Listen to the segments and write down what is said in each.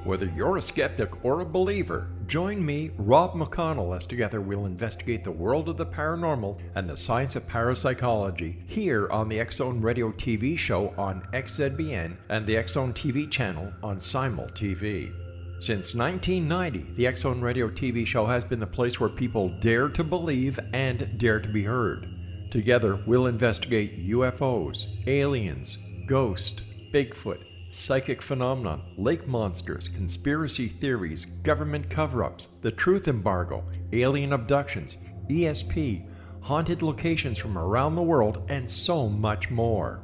Whether you're a skeptic or a believer, join me, Rob McConnell, as together we'll investigate the world of the paranormal and the science of parapsychology here on the X-Zone Radio TV show on XZBN and the X-Zone TV channel on Simul TV. Since 1990, the X-Zone Radio TV show has been the place where people dare to believe and dare to be heard. Together, we'll investigate UFOs, aliens, ghosts, Bigfoot, psychic phenomena, lake monsters, conspiracy theories, government cover-ups, the truth embargo, alien abductions, ESP, haunted locations from around the world, and so much more.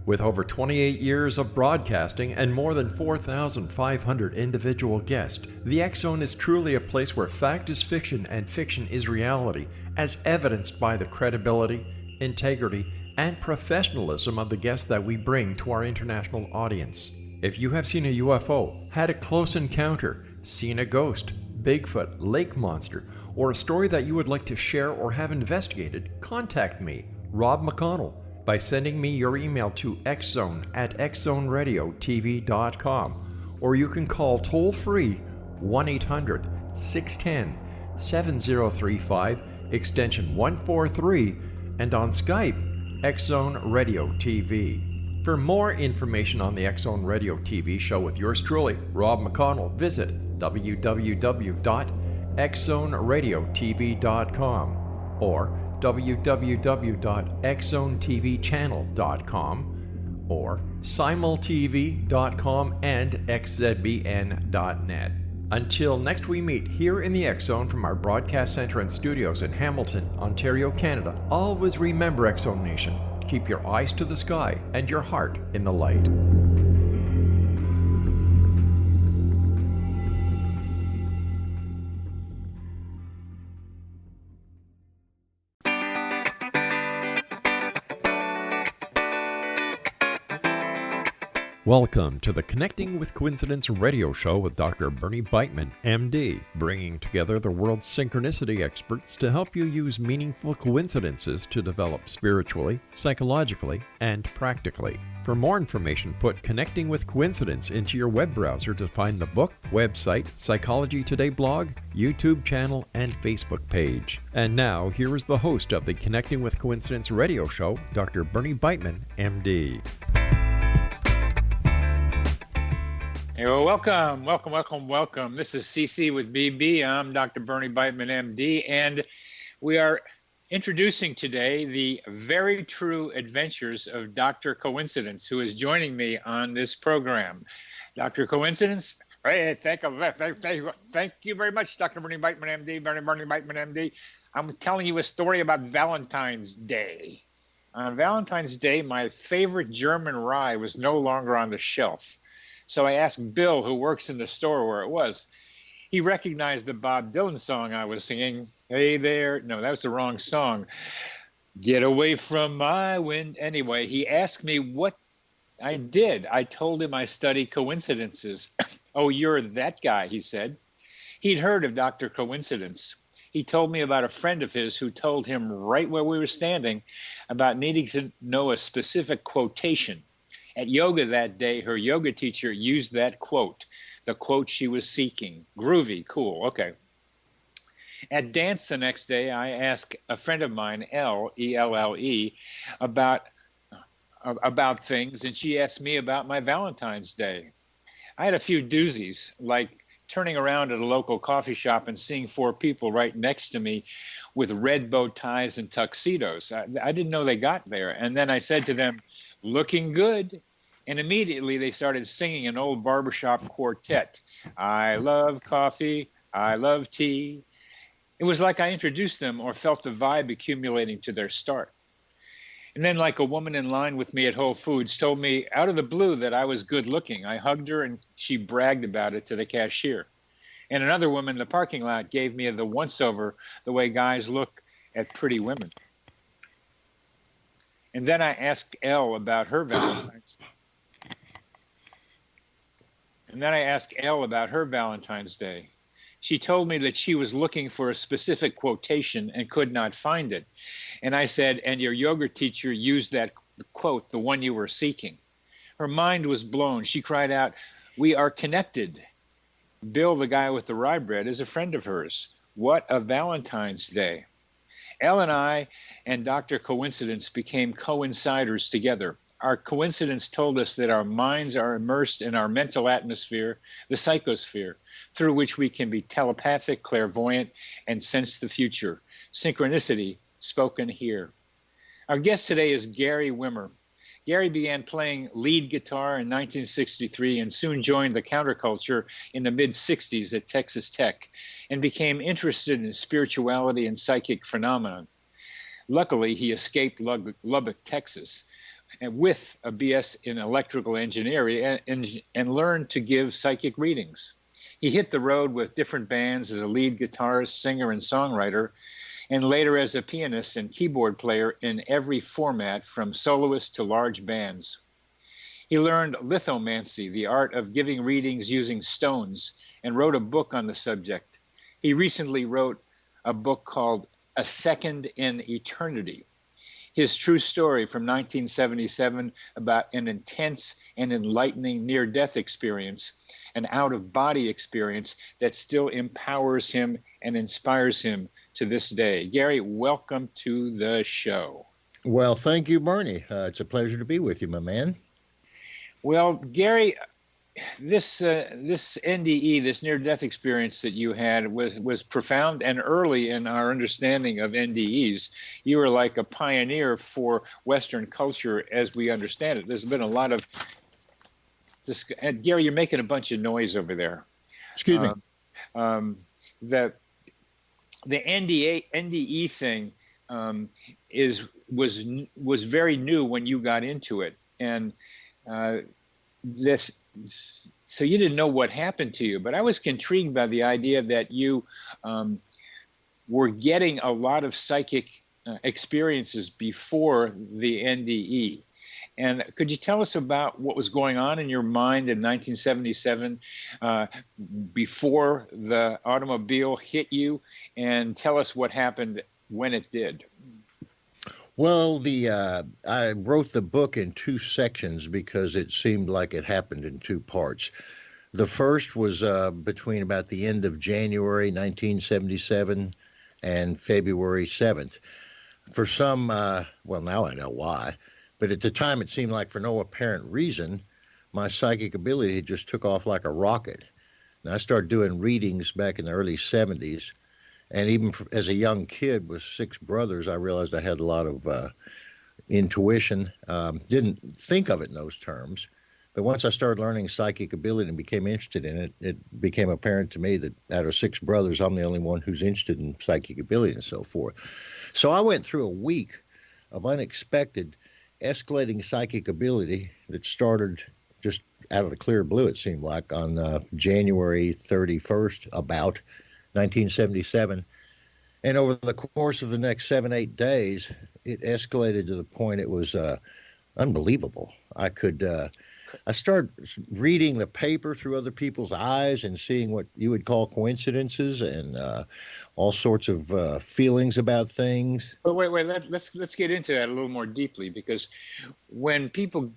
With over 28 years of broadcasting and more than 4,500 individual guests, the X-Zone is truly a place where fact is fiction and fiction is reality, as evidenced by the credibility, integrity, and professionalism of the guests that we bring to our international audience. If you have seen a UFO, had a close encounter, seen a ghost, Bigfoot, lake monster, or a story that you would like to share or have investigated, contact me, Rob McConnell, by sending me your email to xzone@xzoneradiotv.com, or you can call toll-free 1-800-610-7035, extension 143, and on Skype, X-Zone Radio TV. For more information on the X-Zone Radio TV show with yours truly, Rob McConnell, visit www.xzoneradiotv.com or www.xzonetvchannel.com or simultv.com and xzbn.net. Until next we meet here in the X-Zone from our broadcast center and studios in Hamilton, Ontario, Canada, always remember, X-Zone Nation, keep your eyes to the sky and your heart in the light. Welcome to the Connecting with Coincidence radio show with Dr. Bernie Beitman, MD, bringing together the world's synchronicity experts to help you use meaningful coincidences to develop spiritually, psychologically, and practically. For more information, put Connecting with Coincidence into your web browser to find the book, website, Psychology Today blog, YouTube channel, and Facebook page. And now, here is the host of the Connecting with Coincidence radio show, Dr. Bernie Beitman, MD. Hey, well, welcome. This is CC with BB. I'm Dr. Bernie Beitman, MD, and we are introducing today the very true adventures of Dr. Coincidence, who is joining me on this program. Dr. Coincidence, hey, thank you very much, Dr. Bernie Beitman, MD, Bernie Beitman, MD. I'm telling you a story about Valentine's Day. On Valentine's Day, my favorite German rye was no longer on the shelf. So I asked Bill, who works in the store where it was. He recognized the Bob Dylan song I was singing. Hey there. No, that was the wrong song. Get away from my wind. Anyway, he asked me what I did. I told him I study coincidences. Oh, you're that guy, he said. He'd heard of Dr. Coincidence. He told me about a friend of his who told him right where we were standing about needing to know a specific quotation. At yoga that day, her yoga teacher used that quote, the quote she was seeking. Groovy, cool, okay. At dance the next day, I asked a friend of mine, E-L-L-E, about things, and she asked me about my Valentine's Day. I had a few doozies, like turning around at a local coffee shop and seeing 4 people right next to me with red bow ties and tuxedos. I didn't know they got there. And then I said to them, looking good. And immediately they started singing an old barbershop quartet. I love coffee. I love tea. It was like I introduced them or felt the vibe accumulating to their start. And then, like a woman in line with me at Whole Foods told me out of the blue that I was good looking. I hugged her and she bragged about it to the cashier. And another woman in the parking lot gave me the once-over the way guys look at pretty women. And then I asked Elle about her Valentine's Day. She told me that she was looking for a specific quotation and could not find it. And I said, and your yoga teacher used that quote, the one you were seeking. Her mind was blown. She cried out, we are connected. Bill, the guy with the rye bread, is a friend of hers. What a Valentine's Day. Elle and I and Dr. Coincidence became coinciders together. Our coincidence told us that our minds are immersed in our mental atmosphere, the psychosphere, through which we can be telepathic, clairvoyant, and sense the future. Synchronicity spoken here. Our guest today is Gary Wimmer. Gary began playing lead guitar in 1963 and soon joined the counterculture in the mid-60s at Texas Tech and became interested in spirituality and psychic phenomena. Luckily, he escaped Lubbock, Texas, and with a BS in electrical engineering and learned to give psychic readings. He hit the road with different bands as a lead guitarist, singer, and songwriter, and later as a pianist and keyboard player in every format from soloist to large bands. He learned lithomancy, the art of giving readings using stones, and wrote a book on the subject. He recently wrote a book called A Second in Eternity. His true story from 1977 about an intense and enlightening near-death experience, an out-of-body experience that still empowers him and inspires him to this day. Gary, welcome to the show. Well, thank you, Bernie. It's a pleasure to be with you, my man. Well, Gary, this NDE, this near-death experience that you had was profound and early in our understanding of NDEs. You were like a pioneer for Western culture as we understand it. There's been a lot of this. Gary, you're making a bunch of noise over there. Excuse me. The NDE thing was very new when you got into it, and so you didn't know what happened to you. But I was intrigued by the idea that you were getting a lot of psychic experiences before the NDE. And could you tell us about what was going on in your mind in 1977 before the automobile hit you, and tell us what happened when it did? Well, I wrote the book in two sections because it seemed like it happened in two parts. The first was between about the end of January 1977 and February 7th. For some, well, now I know why. But at the time, it seemed like for no apparent reason, my psychic ability just took off like a rocket. And I started doing readings back in the early 70s. And even as a young kid with 6 brothers, I realized I had a lot of intuition. Didn't think of it in those terms. But once I started learning psychic ability and became interested in it, it became apparent to me that out of 6 brothers, I'm the only one who's interested in psychic ability and so forth. So I went through a week of unexpected escalating psychic ability that started just out of the clear blue, it seemed like, on January 31st, about 1977. And over the course of the next 7-8 days, it escalated to the point it was unbelievable. I started reading the paper through other people's eyes and seeing what you would call coincidences and all sorts of feelings about things. But wait, let's get into that a little more deeply, because when people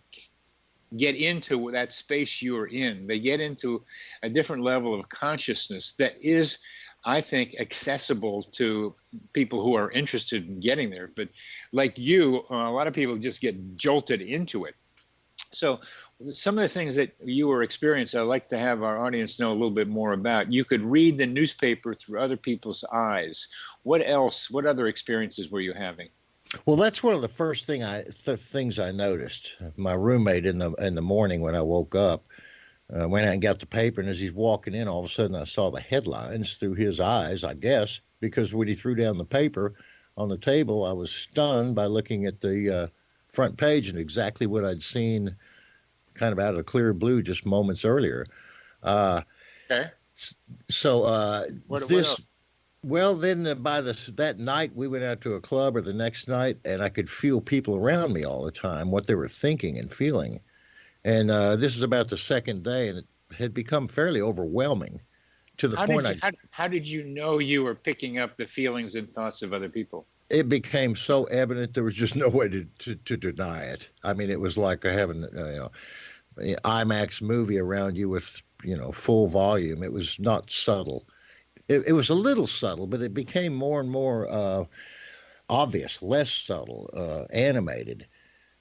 get into that space you're in, they get into a different level of consciousness that is, I think, accessible to people who are interested in getting there. But like you, a lot of people just get jolted into it. So some of the things that you were experiencing, I'd like to have our audience know a little bit more about. You could read the newspaper through other people's eyes. What else? What other experiences were you having? Well, that's one of the first things I noticed. My roommate in the morning when I woke up went out and got the paper, and as he's walking in, all of a sudden I saw the headlines through his eyes, I guess, because when he threw down the paper on the table, I was stunned by looking at the front page and exactly what I'd seen kind of out of the clear blue just moments earlier. Okay. So What else? well, then that night we went out to a club, or the next night, and I could feel people around me all the time, what they were thinking and feeling. And this is about the second day, and it had become fairly overwhelming to the point. How did you know you were picking up the feelings and thoughts of other people? It became so evident there was just no way to deny it. I mean, it was like having, IMAX movie around you with, full volume. It was not subtle. It was a little subtle, but it became more and more obvious, less subtle, animated.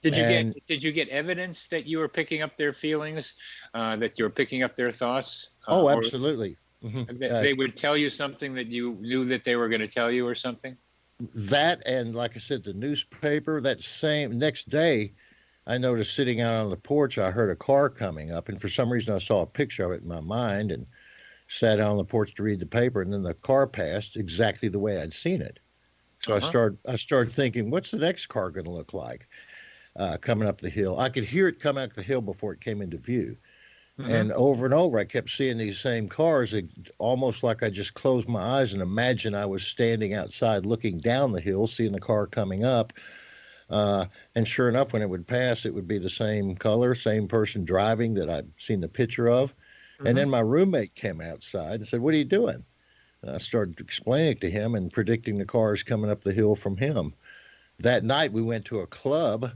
Did you get evidence that you were picking up their feelings, that you were picking up their thoughts? Oh, absolutely. They would tell you something that you knew that they were going to tell you or something? That, and like I said, the newspaper, that same next day, I noticed sitting out on the porch, I heard a car coming up, and for some reason I saw a picture of it in my mind and sat out on the porch to read the paper, and then the car passed exactly the way I'd seen it. So I started thinking, what's the next car going to look like coming up the hill? I could hear it come up the hill before it came into view. And over, I kept seeing these same cars, almost like I just closed my eyes and imagined I was standing outside looking down the hill, seeing the car coming up. And sure enough, when it would pass, it would be the same color, same person driving that I'd seen the picture of. And then my roommate came outside and said, "What are you doing?" And I started explaining it to him and predicting the cars coming up the hill from him. That night, we went to a club,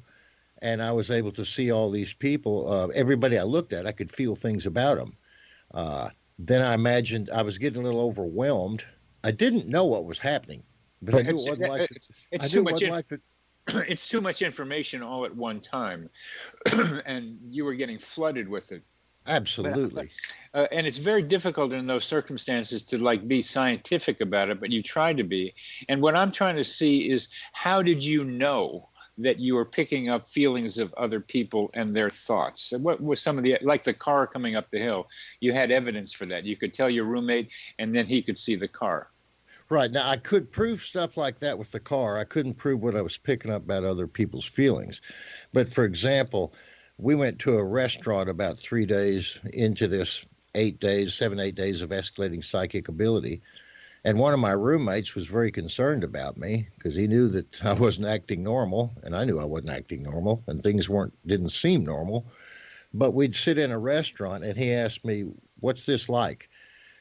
and I was able to see all these people. Everybody I looked at, I could feel things about them. Then I imagined I was getting a little overwhelmed. I didn't know what was happening, but I knew it wasn't like it. It's too much information all at one time, and you were getting flooded with it. Absolutely. And it's very difficult in those circumstances to be scientific about it, but you try to be. And what I'm trying to see is, how did you know that you were picking up feelings of other people and their thoughts? What was some of the car coming up the hill? You had evidence for that. You could tell your roommate, and then he could see the car. Right. Now, I could prove stuff like that with the car. I couldn't prove what I was picking up about other people's feelings. But for example, we went to a restaurant about 3 days into this 8 days, 8 days of escalating psychic ability. And one of my roommates was very concerned about me because he knew that I wasn't acting normal, and I knew I wasn't acting normal, and things didn't seem normal. But we'd sit in a restaurant, and he asked me, "What's this like?"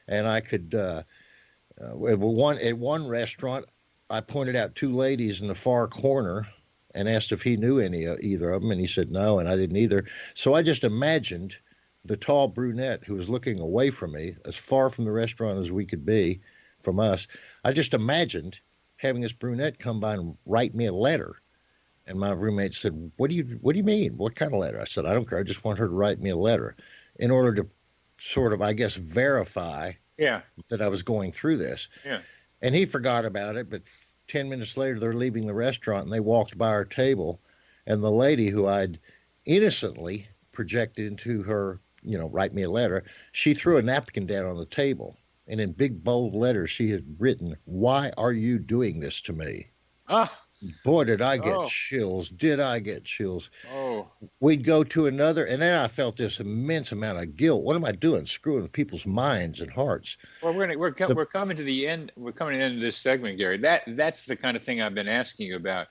And I could, at one restaurant, I pointed out two ladies in the far corner and asked if he knew either of them, and he said no, and I didn't either. So I just imagined the tall brunette who was looking away from me, as far from the restaurant as we could be from us. I just imagined having this brunette come by and write me a letter. And my roommate said, what do you mean? What kind of letter? I said, I don't care. I just want her to write me a letter in order to sort of, I guess, verify that I was going through this. Yeah. And he forgot about it, but 10 minutes later, they're leaving the restaurant, and they walked by our table, and the lady who I'd innocently projected into her, write me a letter, she threw a napkin down on the table, and in big, bold letters, she had written, "Why are you doing this to me?" Boy, did I get chills. Did I get chills? Oh. We'd go to another, and then I felt this immense amount of guilt. What am I doing? Screwing with people's minds and hearts. Well, we're coming to the end. We're coming to the end of this segment, Gary. That's the kind of thing I've been asking you about.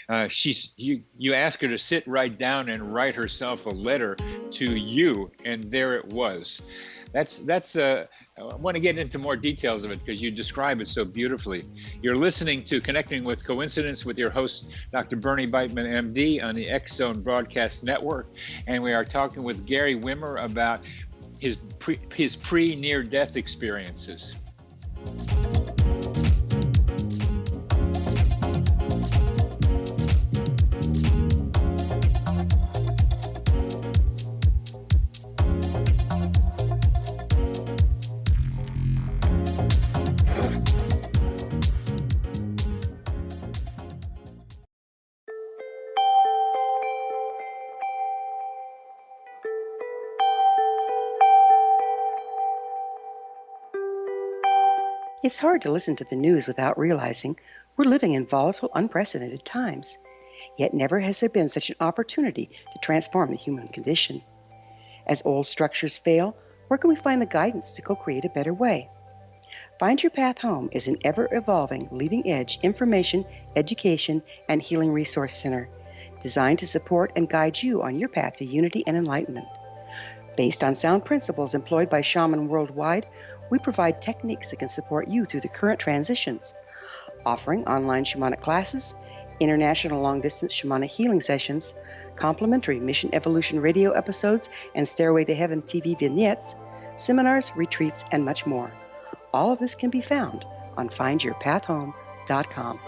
You ask her to sit right down and write herself a letter to you, and there it was. I want to get into more details of it because you describe it so beautifully. You're listening to Connecting with Coincidence with your host, Dr. Bernie Beitman, MD, on the X Zone Broadcast Network. And we are talking with Gary Wimmer about his pre-near-death experiences. It's hard to listen to the news without realizing we're living in volatile, unprecedented times. Yet never has there been such an opportunity to transform the human condition. As old structures fail, where can we find the guidance to co-create a better way? Find Your Path Home is an ever-evolving, leading-edge information, education, and healing resource center designed to support and guide you on your path to unity and enlightenment. Based on sound principles employed by shaman worldwide, we provide techniques that can support you through the current transitions, offering online shamanic classes, international long-distance shamanic healing sessions, complimentary Mission Evolution radio episodes and Stairway to Heaven TV vignettes, seminars, retreats, and much more. All of this can be found on findyourpathhome.com.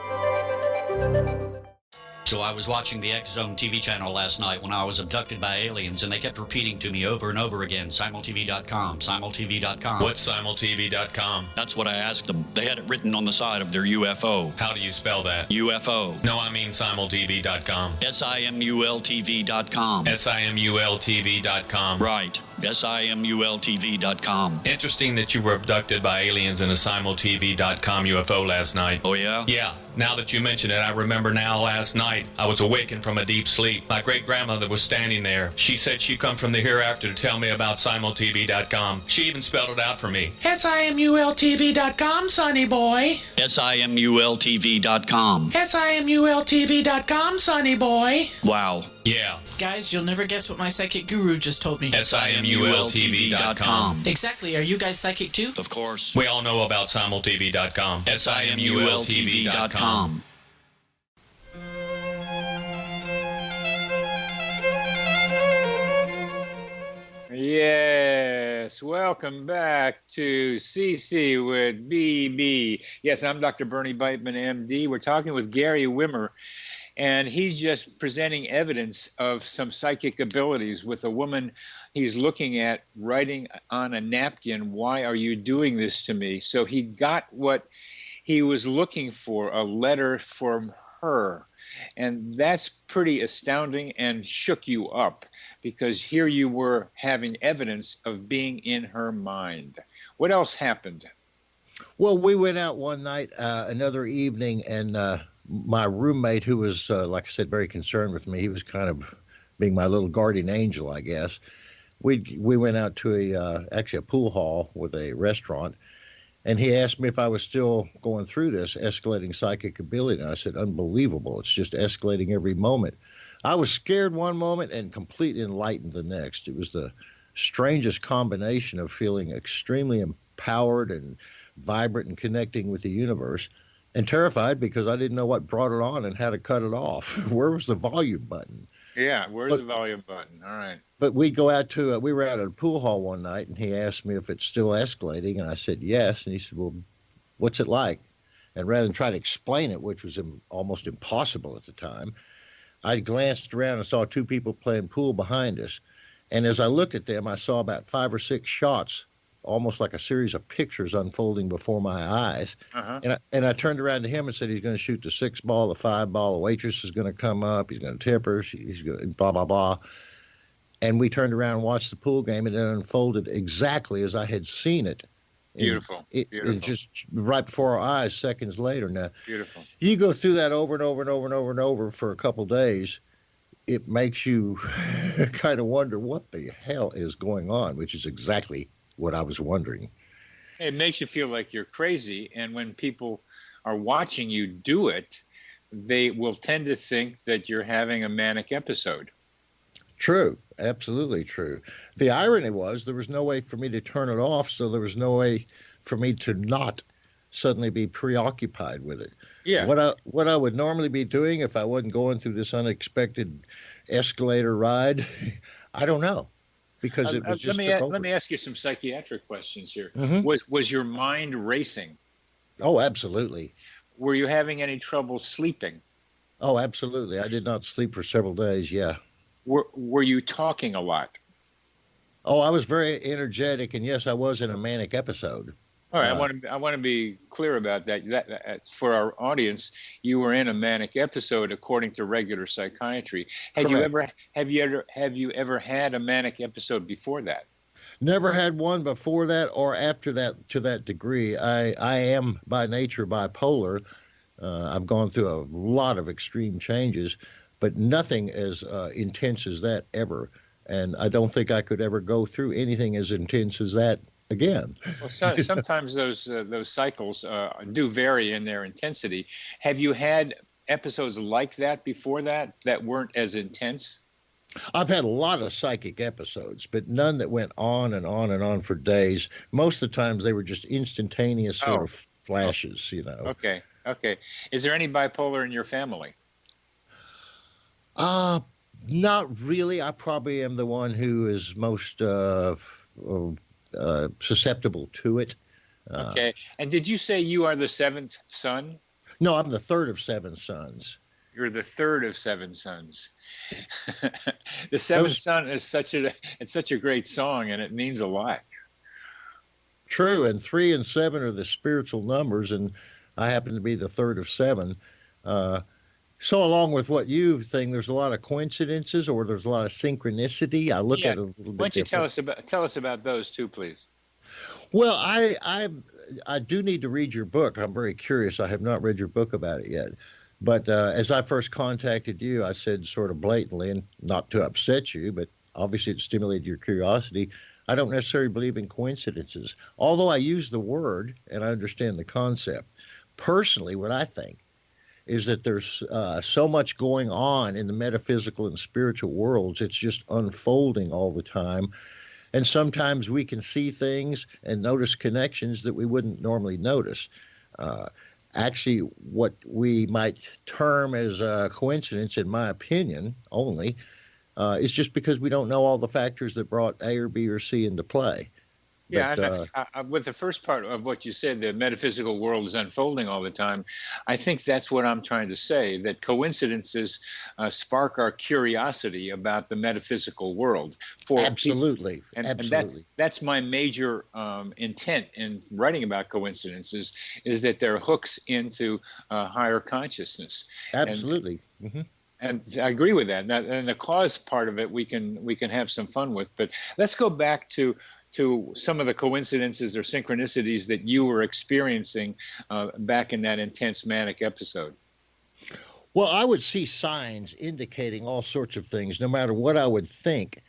So I was watching the X Zone TV channel last night when I was abducted by aliens, and they kept repeating to me over and over again, simultv.com, simultv.com. What's simultv.com? That's what I asked them. They had it written on the side of their UFO. How do you spell that? UFO. No, I mean simultv.com. simultv.com. simultv.com. Right. simultv.com. Interesting that you were abducted by aliens in a simultv.com UFO last night. Oh, yeah? Yeah. Now that you mention it, I remember now last night I was awakened from a deep sleep. My great-grandmother was standing there. She said she'd come from the hereafter to tell me about simultv.com. She even spelled it out for me. simultv.com, sonny boy. simultv.com. simultv.com, sonny boy. Wow. Yeah. Guys, you'll never guess what my psychic guru just told me. simultv.com. Exactly. Are you guys psychic too? Of course. We all know about simultv.com. simultv.com. Yes, welcome back to CC with BB. Yes, I'm Dr. Bernie Beitman, MD. We're talking with Gary Wimmer, and he's just presenting evidence of some psychic abilities with a woman he's looking at writing on a napkin, "Why are you doing this to me?" So he got what he was looking for, a letter from her. And that's pretty astounding and shook you up, because here you were having evidence of being in her mind. What else happened? Well, we went out one night, another evening, and my roommate, who was, like I said, very concerned with me, he was kind of being my little guardian angel, I guess. We went out to actually a pool hall with a restaurant, and he asked me if I was still going through this escalating psychic ability. And I said, unbelievable. It's just escalating every moment. I was scared one moment and completely enlightened the next. It was the strangest combination of feeling extremely empowered and vibrant and connecting with the universe, and terrified because I didn't know what brought it on and how to cut it off. Where was the volume button? Yeah, where's the volume button? All right. But we go out to, we were out at a pool hall one night, and he asked me if it's still escalating, and I said yes. And he said, well, what's it like? And rather than try to explain it, which was almost impossible at the time, I glanced around and saw two people playing pool behind us. And as I looked at them, I saw about 5 or 6 shots, almost like a series of pictures unfolding before my eyes. Uh-huh. And I turned around to him and said, he's going to shoot the 6 ball, the 5 ball, the waitress is going to come up, he's going to tip her, he's going to blah, blah, blah. And we turned around and watched the pool game, and it unfolded exactly as I had seen it. Beautiful. Beautiful. It just right before our eyes, seconds later. Now, beautiful. You go through that over and over and over and over and over for a couple of days, it makes you kind of wonder what the hell is going on, which is exactly what I was wondering. It makes you feel like you're crazy, and when people are watching you do it, they will tend to think that you're having a manic episode. True, absolutely true. The irony was there was no way for me to turn it off, so there was no way for me to not suddenly be preoccupied with it. Yeah. What I would normally be doing if I wasn't going through this unexpected escalator ride, I don't know. Because it was just let me ask you some psychiatric questions here. Mm-hmm. Was your mind racing? Oh, absolutely. Were you having any trouble sleeping? Oh, absolutely. I did not sleep for several days, yeah. Were you talking a lot? Oh, I was very energetic, and yes, I was in a manic episode. All right, I want to be clear about that. That for our audience, you were in a manic episode according to regular psychiatry. Have you ever had a manic episode before that? Never had one before that or after that to that degree. I am by nature bipolar. I've gone through a lot of extreme changes, but nothing as intense as that ever. And I don't think I could ever go through anything as intense as that again. Well, sometimes those cycles do vary in their intensity. Have you had episodes like that before that weren't as intense? I've had a lot of psychic episodes, but none that went on and on and on for days. Most of the times they were just instantaneous sort of flashes, you know. Okay. Is there any bipolar in your family? Uh, Not really. I probably am the one who is most susceptible to it. Okay. And did you say you are the seventh son? No, I'm the third of seven sons. You're the third of seven sons. The seventh son is such a great song, and it means a lot. True, and 3 and 7 are the spiritual numbers, and I happen to be the third of seven. So along with what you think, there's a lot of coincidences or there's a lot of synchronicity. I look at it a little bit. Why don't you different. tell us about those two, please? Well, I do need to read your book. I'm very curious. I have not read your book about it yet. But as I first contacted you, I said sort of blatantly, and not to upset you, but obviously it stimulated your curiosity. I don't necessarily believe in coincidences, although I use the word and I understand the concept. Personally, what I think is that there's so much going on in the metaphysical and spiritual worlds. It's just unfolding all the time. And sometimes we can see things and notice connections that we wouldn't normally notice. Actually, what we might term as a coincidence, in my opinion, only, is just because we don't know all the factors that brought A or B or C into play. Yeah, But, and with the first part of what you said, the metaphysical world is unfolding all the time. I think that's what I'm trying to say, that coincidences spark our curiosity about the metaphysical world. absolutely. And Absolutely. that's my major intent in writing about coincidences, is that they're hooks into higher consciousness. Absolutely. And I agree with that. And the cause part of it, we can have some fun with. But let's go back to some of the coincidences or synchronicities that you were experiencing back in that intense manic episode. Well, I would see signs indicating all sorts of things, no matter what I would think.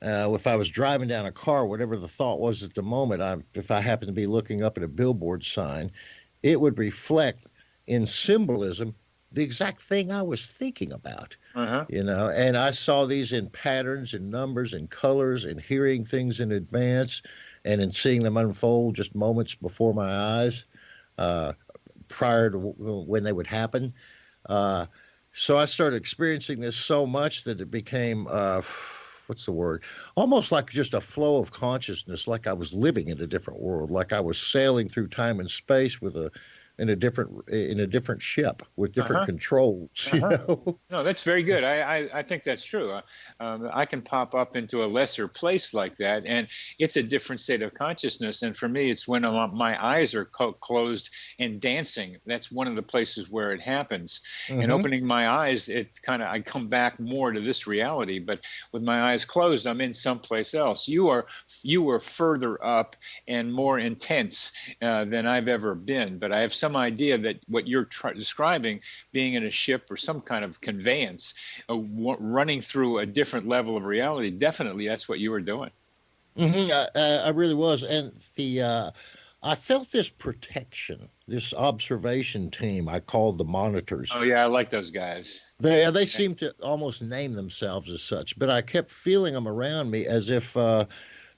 If I was driving down a car, whatever the thought was at the moment, if I happened to be looking up at a billboard sign, it would reflect in symbolism the exact thing I was thinking about. And I saw these in patterns and numbers and colors and hearing things in advance and in seeing them unfold just moments before my eyes prior to when they would happen. So I started experiencing this so much that it became, what's the word? Almost like just a flow of consciousness, like I was living in a different world, like I was sailing through time and space in a different ship with different controls. You know? No, that's very good. I think that's true. I can pop up into a lesser place like that, and it's a different state of consciousness. And for me, it's when my eyes are closed and dancing. That's one of the places where it happens. And opening my eyes, I come back more to this reality. But with my eyes closed, I'm in someplace else. You were further up and more intense than I've ever been. But I have some idea that what you're describing, being in a ship or some kind of conveyance, running through a different level of reality, definitely that's what you were doing. I really was. And I felt this protection, this observation team I called the monitors. Oh, yeah, I like those guys. They seem to almost name themselves as such, but I kept feeling them around me as if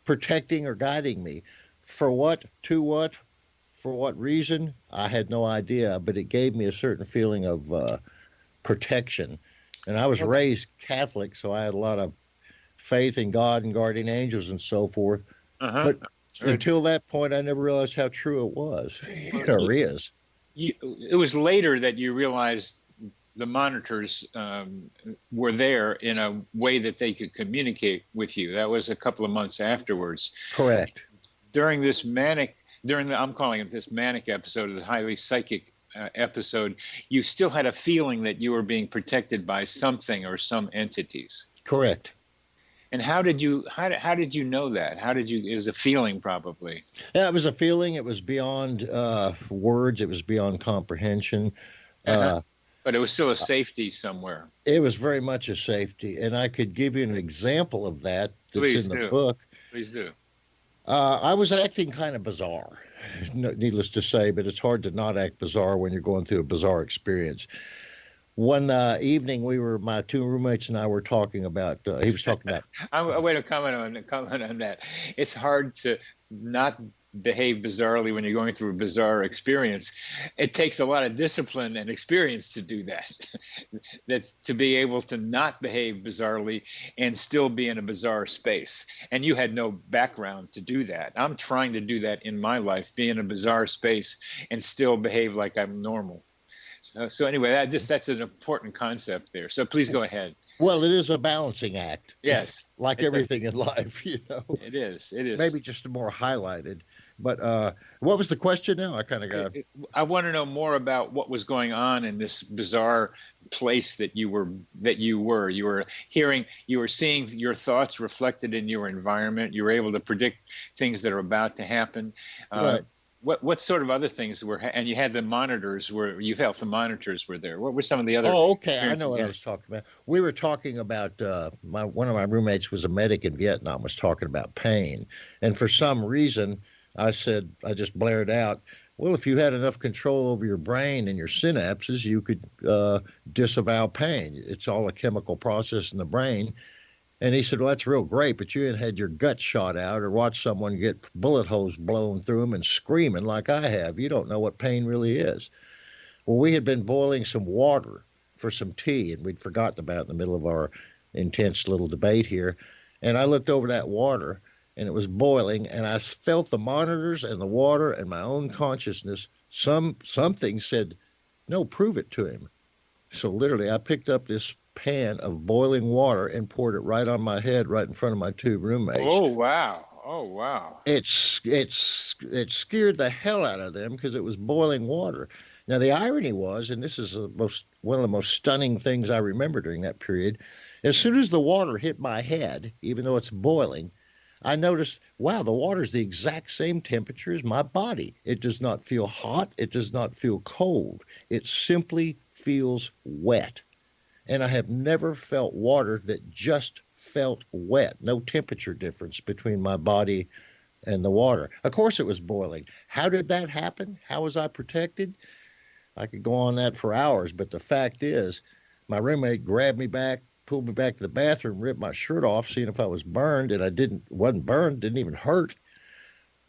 protecting or guiding me. For what? To what? For what reason? I had no idea, but it gave me a certain feeling of protection. And I was raised Catholic, so I had a lot of faith in God and guardian angels and so forth. But until that point, I never realized how true it was, or is. It was later that you realized the monitors were there in a way that they could communicate with you. That was a couple of months afterwards. Correct. I'm calling it this manic episode, of the highly psychic episode, you still had a feeling that you were being protected by something or some entities. Correct. And how did you know that? It was a feeling, probably. Yeah, it was a feeling. It was beyond words. It was beyond comprehension. But it was still a safety somewhere. It was very much a safety. And I could give you an example of that that's in the book. Please do. I was acting kind of bizarre, needless to say, but it's hard to not act bizarre when you're going through a bizarre experience. One evening, my two roommates and I were talking about, he was talking about. Wait a comment on that. It's hard to not behave bizarrely when you're going through a bizarre experience. It takes a lot of discipline and experience to do that. That's to be able to not behave bizarrely and still be in a bizarre space. And you had no background to do that. I'm trying to do that in my life, be in a bizarre space and still behave like I'm normal. So anyway, that's an important concept there. So please go ahead. Well, it is a balancing act. Yes. Like everything in life, you know. It is. Maybe just more highlighted. But what was the question now? I kind of got. I want to know more about what was going on in this bizarre place that you were. You were hearing, you were seeing your thoughts reflected in your environment. You were able to predict things that are about to happen. Right. What sort of other things were, and you had the monitors where you felt the monitors were there. What were some of the other? Oh, okay. I know what I was talking about. We were talking about one of my roommates was a medic in Vietnam, was talking about pain. And for some reason, I just blared out, well, if you had enough control over your brain and your synapses, you could disavow pain. It's all a chemical process in the brain. And he said, well, that's real great, but you ain't had your gut shot out or watched someone get bullet holes blown through them and screaming like I have. You don't know what pain really is. Well, we had been boiling some water for some tea, and we'd forgotten about it in the middle of our intense little debate here. And I looked over that water, and it was boiling, and I felt the monitors and the water and my own consciousness. Something said, no, prove it to him. So literally, I picked up this pan of boiling water and poured it right on my head, right in front of my two roommates. Oh wow! It scared the hell out of them because it was boiling water. Now the irony was, and this is one of the most stunning things I remember during that period, as soon as the water hit my head, even though it's boiling, I noticed, wow, the water is the exact same temperature as my body. It does not feel hot. It does not feel cold. It simply feels wet. And I have never felt water that just felt wet. No temperature difference between my body and the water. Of course it was boiling. How did that happen? How was I protected? I could go on that for hours, but the fact is, my roommate grabbed me back, pulled me back to the bathroom, ripped my shirt off, seeing if I was burned, and I wasn't burned, didn't even hurt.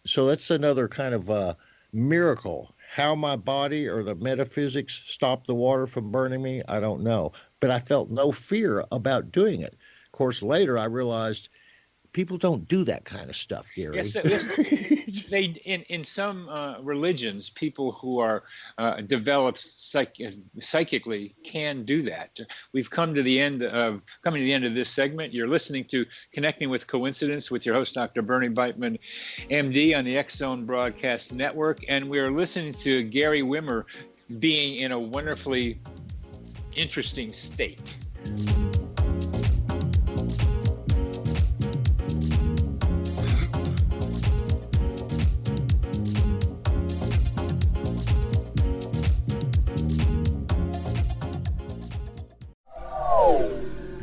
So that's another kind of miracle. How my body or the metaphysics stopped the water from burning me, I don't know. But I felt no fear about doing it. Of course, later I realized people don't do that kind of stuff, Gary. Yes, they in some religions, people who are developed psychically can do that. We've come to the end of this segment. You're listening to Connecting with Coincidence with your host, Dr. Bernie Beitman, MD, on the X Zone Broadcast Network, and we are listening to Gary Wimmer being in a wonderfully interesting state.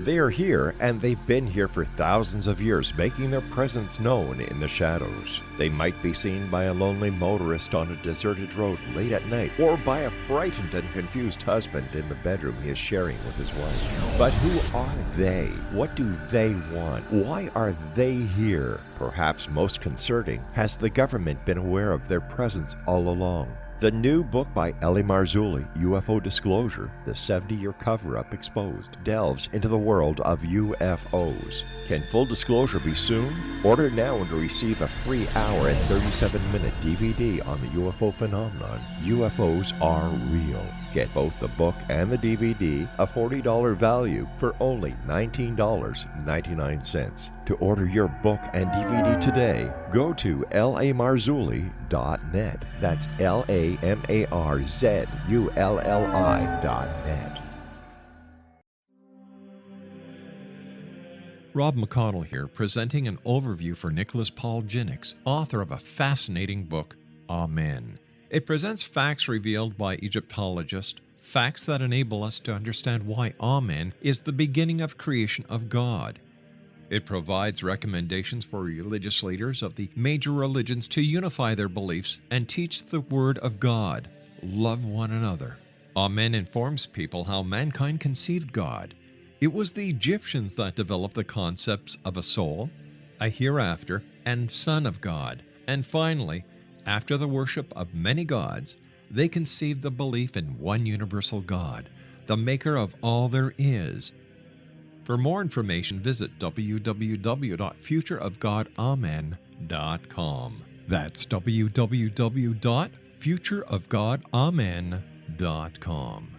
They are here, and they've been here for thousands of years, making their presence known in the shadows. They might be seen by a lonely motorist on a deserted road late at night, or by a frightened and confused husband in the bedroom he is sharing with his wife. But who are they? What do they want? Why are they here? Perhaps most concerning, has the government been aware of their presence all along? The new book by Ellie Marzulli, UFO Disclosure, the 70-year cover-up exposed, delves into the world of UFOs. Can full disclosure be soon? Order now and receive a free hour and 37-minute DVD on the UFO phenomenon. UFOs are real. Get both the book and the DVD, a $40 value, for only $19.99. To order your book and DVD today, go to lamarzulli.net. That's LAMARZULLI.net. Rob McConnell here, presenting an overview for Nicholas Paul Jennings, author of a fascinating book, Amen. It presents facts revealed by Egyptologists, facts that enable us to understand why Amen is the beginning of creation of God. It provides recommendations for religious leaders of the major religions to unify their beliefs and teach the Word of God. Love one another. Amen informs people how mankind conceived God. It was the Egyptians that developed the concepts of a soul, a hereafter, and Son of God. And finally, After the worship of many gods, they conceived the belief in one universal God, the maker of all there is. For more information, visit www.futureofgodamen.com. That's www.futureofgodamen.com.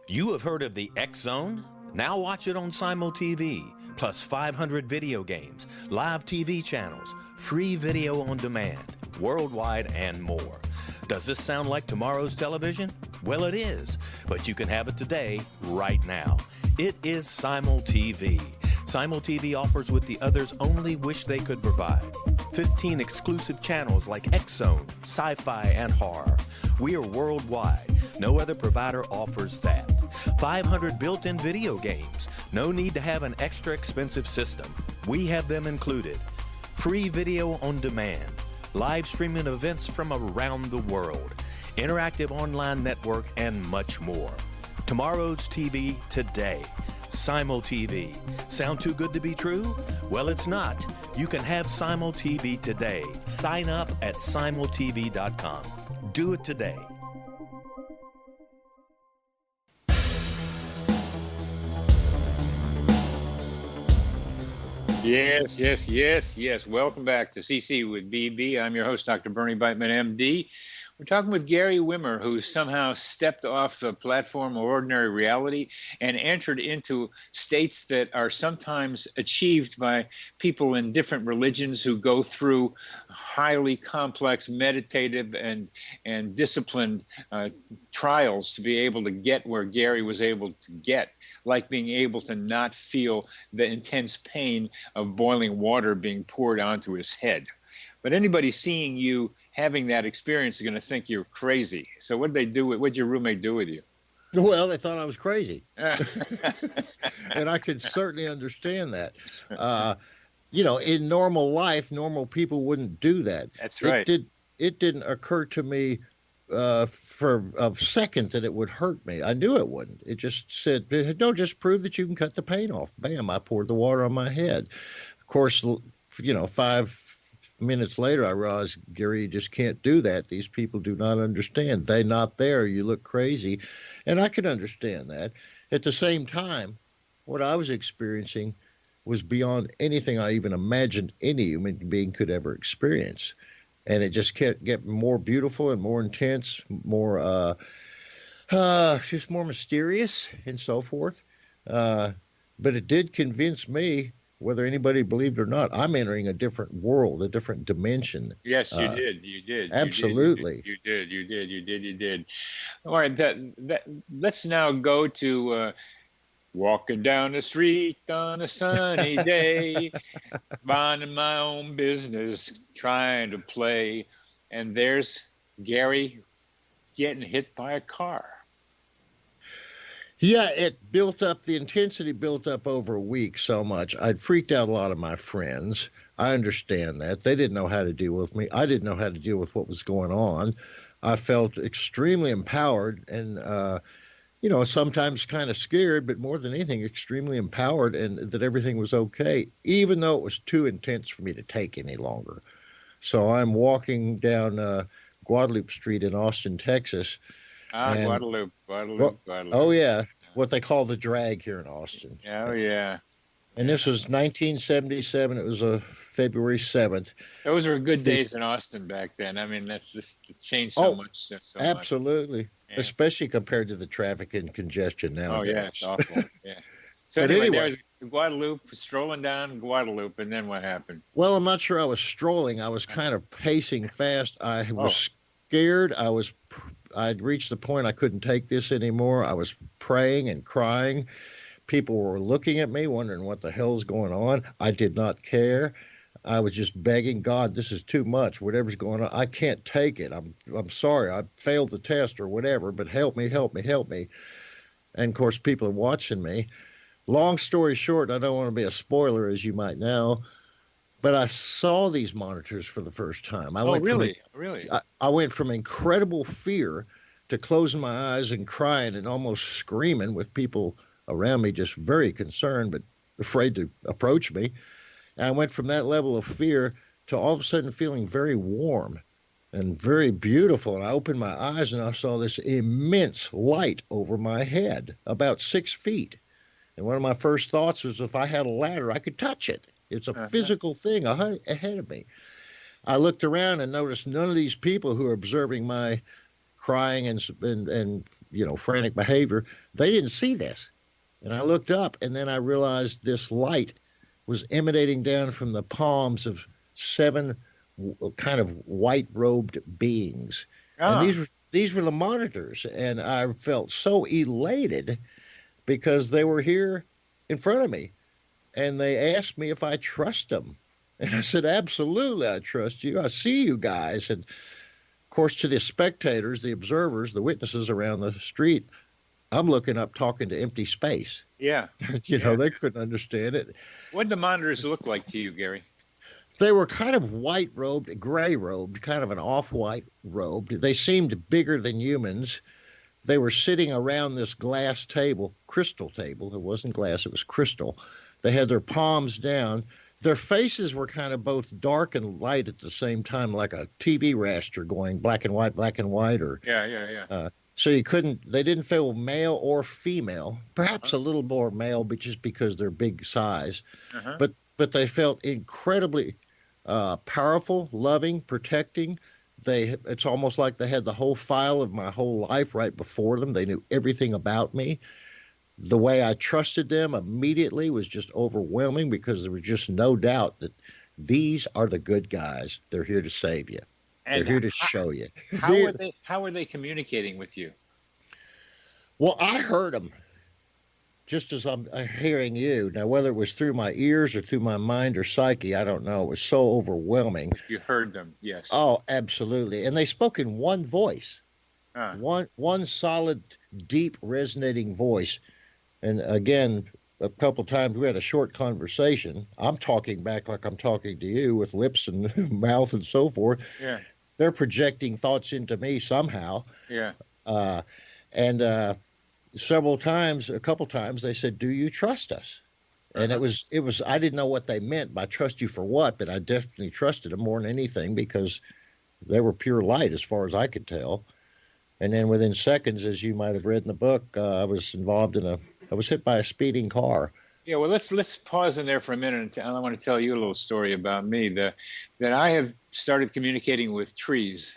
You have heard of the X Zone? Now watch it on Simul TV, plus 500 video games, live TV channels, free video on demand, worldwide, and more. Does this sound like tomorrow's television? Well, it is, but you can have it today, right now. It is Simul TV. Simul TV offers what the others only wish they could provide. 15 exclusive channels like X Zone, sci-fi, and horror. We are worldwide. No other provider offers that. 500 built-in video games. No need to have an extra expensive system. We have them included. Free video on demand. Live streaming events from around the world. Interactive online network, and much more. Tomorrow's TV today. Simul TV. Sound too good to be true? Well, it's not. You can have Simul TV today. Sign up at simultv.com. Do it today. Yes. Welcome back to CC with BB. I'm your host, Dr. Bernie Beitman, MD. We're talking with Gary Wimmer, who somehow stepped off the platform of ordinary reality and entered into states that are sometimes achieved by people in different religions who go through highly complex meditative and disciplined trials to be able to get where Gary was able to get, like being able to not feel the intense pain of boiling water being poured onto his head. But anybody seeing you having that experience is going to think you're crazy. So what did they do? What'd your roommate do with you? Well, they thought I was crazy. And I could certainly understand that. In normal life, normal people wouldn't do that. That's right. It didn't occur to me for a second that it would hurt me. I knew it wouldn't. It just said, no, just prove that you can cut the pain off. Bam, I poured the water on my head. Of course, 5 minutes later, I realized, Gary, you just can't do that. These people do not understand. They're not there. You look crazy. And I could understand that. At the same time, what I was experiencing was beyond anything I even imagined any human being could ever experience. And it just kept getting more beautiful and more intense, more, just more mysterious and so forth. But it did convince me, whether anybody believed or not, I'm entering a different world, a different dimension. Yes, you did. You did. Absolutely. You did. All right. Let's now go to walking down the street on a sunny day, minding my own business, trying to play. And there's Gary getting hit by a car. Yeah, the intensity built up over a week so much. I'd freaked out a lot of my friends. I understand that. They didn't know how to deal with me. I didn't know how to deal with what was going on. I felt extremely empowered and, sometimes kind of scared, but more than anything, extremely empowered and that everything was okay, even though it was too intense for me to take any longer. So I'm walking down Guadalupe Street in Austin, Texas. Guadalupe. Oh, yeah. What they call the drag here in Austin. Oh, yeah. And this was 1977. It was February 7th. Those were good days in Austin back then. I mean, that's just changed so much. Absolutely. Yeah. Especially compared to the traffic and congestion now. Oh, yeah. It's awful. Yeah. So anyway, there was Guadalupe, strolling down Guadalupe, and then what happened? Well, I'm not sure I was strolling. I was kind of pacing fast. I was scared. I'd reached the point I couldn't take this anymore. I was praying and crying. People were looking at me, wondering what the hell's going on. I did not care. I was just begging God, this is too much. Whatever's going on, I can't take it. I'm sorry. I failed the test or whatever, but help me. And of course, people are watching me. Long story short, I don't want to be a spoiler, as you might know, but I saw these monitors for the first time. Really? I went from incredible fear to closing my eyes and crying and almost screaming with people around me, just very concerned but afraid to approach me. And I went from that level of fear to all of a sudden feeling very warm and very beautiful. And I opened my eyes and I saw this immense light over my head, about 6 feet. And one of my first thoughts was, if I had a ladder, I could touch it. It's a physical thing ahead of me. I looked around and noticed none of these people who are observing my crying and frantic behavior, they didn't see this. And I looked up, and then I realized this light was emanating down from the palms of 7 kind of white-robed beings. And these were the monitors, and I felt so elated because they were here in front of me, and they asked me if I trust them. And I said, absolutely, I trust you. I see you guys. And, of course, to the spectators, the observers, the witnesses around the street, I'm looking up talking to empty space. Yeah. They couldn't understand it. What did the monitors look like to you, Gary? They were kind of white-robed, gray-robed, kind of an off-white robed. They seemed bigger than humans. They were sitting around this glass table, crystal table. It wasn't glass, it was crystal. They had their palms down. Their faces were kind of both dark and light at the same time, like a TV raster going black and white, or so they didn't feel male or female, perhaps a little more male, but just because they're big size. But they felt incredibly powerful, loving, protecting. It's almost like they had the whole file of my whole life right before them. They knew everything about me. The way I trusted them immediately was just overwhelming, because there was just no doubt that these are the good guys. They're here to save you. And they're here to show you. How are they communicating with you? Well, I heard them just as I'm hearing you. Now, whether it was through my ears or through my mind or psyche, I don't know. It was so overwhelming. You heard them, yes. Oh, absolutely. And they spoke in one voice, one solid, deep, resonating voice. And again, a couple times we had a short conversation. I'm talking back like I'm talking to you with lips and mouth and so forth. Yeah. They're projecting thoughts into me somehow. Yeah. And a couple times they said, "Do you trust us?" And it was, I didn't know what they meant by trust you for what, but I definitely trusted them more than anything, because they were pure light as far as I could tell. And then within seconds, as you might have read in the book, I was hit by a speeding car. Yeah, well, let's pause in there for a minute. I want to tell you a little story about me. That I have started communicating with trees,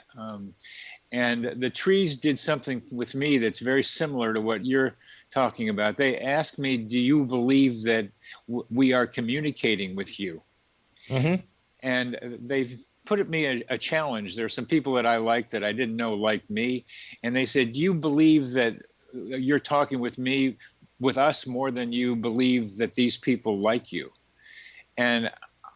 and the trees did something with me that's very similar to what you're talking about. They asked me, "Do you believe that we are communicating with you?" Mm-hmm. And they've put at me a challenge. There are some people that I like that I didn't know liked me, and they said, "Do you believe that you're talking with us more than you believe that these people like you?" And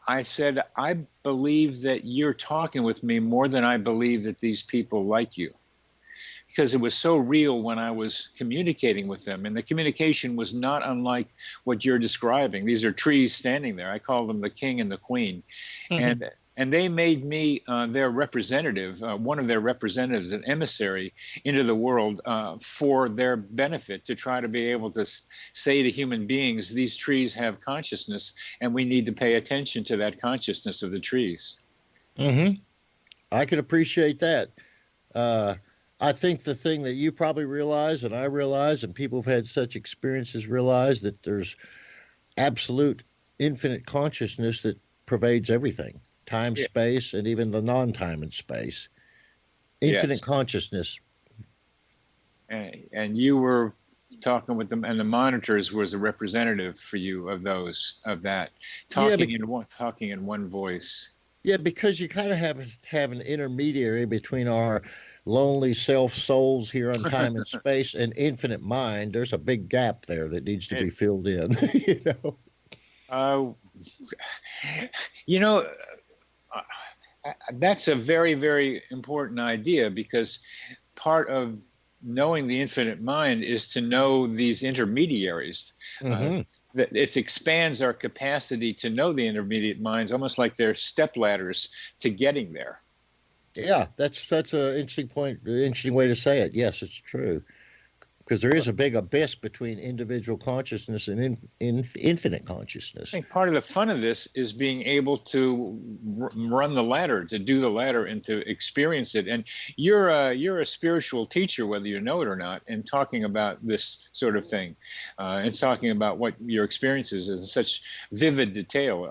I said, "I believe that you're talking with me more than I believe that these people like you." Because it was so real when I was communicating with them. And the communication was not unlike what you're describing. These are trees standing there. I call them the king and the queen. Mm-hmm. And they made me their representative, one of their representatives, an emissary into the world for their benefit, to try to be able to say to human beings, these trees have consciousness, and we need to pay attention to that consciousness of the trees. Mm-hmm. I can appreciate that. I think the thing that you probably realize, and I realize, and people who've had such experiences realize, that there's absolute infinite consciousness that pervades everything. Time, space, and even the non-time and space. Infinite consciousness. And you were talking with them, and the monitors was a representative for you of that, talking in one voice. Yeah, because you kind of have an intermediary between our lonely self souls here on time and space and infinite mind. There's a big gap there that needs to be filled in. That's a very, very important idea, because part of knowing the infinite mind is to know these intermediaries. Mm-hmm. That it expands our capacity to know the intermediate minds, almost like they're step ladders to getting there. Yeah, that's an interesting point, interesting way to say it. Yes, it's true. because there is a big abyss between individual consciousness and infinite consciousness. I think part of the fun of this is being able to run the ladder, to do the ladder, and to experience it. And you're a spiritual teacher, whether you know it or not, and talking about this sort of thing, and talking about what your experiences is in such vivid detail.